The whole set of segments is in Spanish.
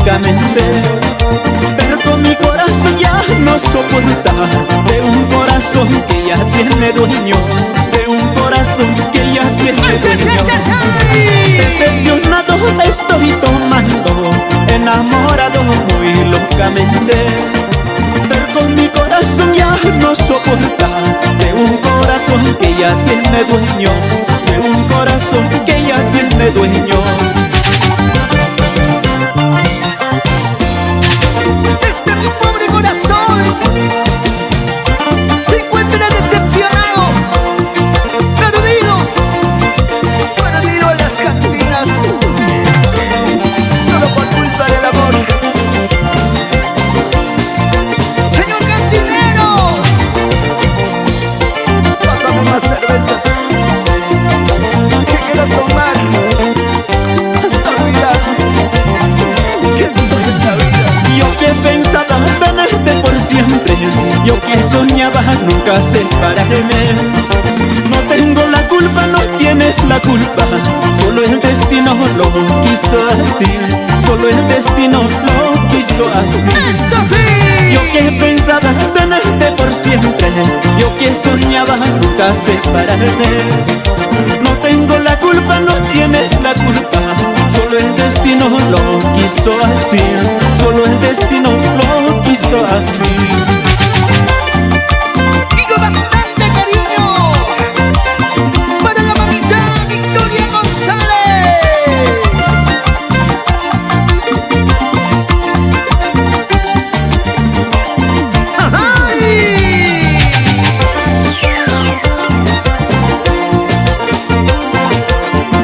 locamente. Pero mi corazón ya no soporta de un corazón que ya tiene dueño, de un corazón que ya tiene dueño. Decepcionado estoy tomando, enamorado muy locamente. Pero mi corazón ya no soporta de un corazón que ya tiene dueño, de un corazón que ya tiene dueño. Este mi pobre corazón se encuentra decepcionado, perdido en las cantinas, todo por culpa del amor. Señor cantinero, pásame más cerveza, que quiero tomar hasta olvidarme quién soy en la vida. Yo que pensaba tenerte por siempre, yo que soñaba nunca separarme. No tengo la culpa, no tienes la culpa, solo el destino lo quiso así, solo el destino lo quiso así. ¡Esto sí! Yo que pensaba tenerte por siempre, yo que soñaba nunca separarme. No tengo la culpa, no tienes la culpa, solo el destino lo quiso así, solo el destino lo quiso así. Y con bastante cariño para la mamita Victoria González. ¡Ay!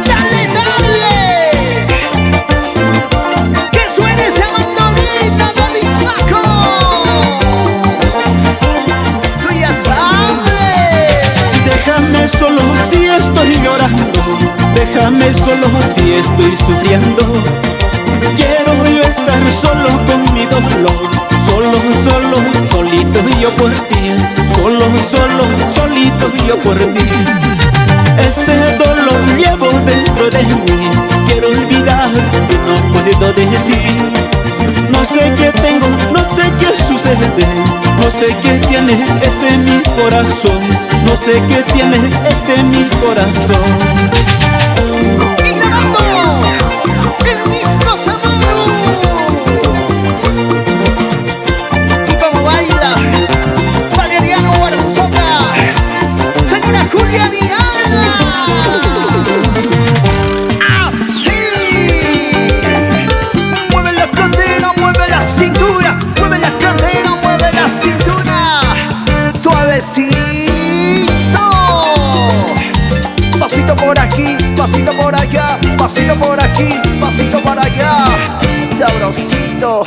¡Dale, dale! ¡Que suene esa mandolina de mi Paco! ¡Tú ya sabes! Déjame solo si estoy llorando, déjame solo si estoy sufriendo. Quiero yo estar solo con mi dolor, solo, solito yo por ti, solo, solito yo por ti. Este dolor llevo dentro de mí, quiero olvidar y no puedo de ti. No sé qué tengo, no sé qué sucede, no sé qué tiene mi corazón, no sé qué tiene mi corazón. ¡Y grabando el disco Samaru! Y como baila Valeriano Barzoca, señora Julia Viana. ¡Así! Mueve la cadera, mueve la cintura, mueve la cadera, mueve la cintura. Suavecito. Pasito por aquí, pasito por allá, pasito por aquí, pasito por allá. Sabrosito.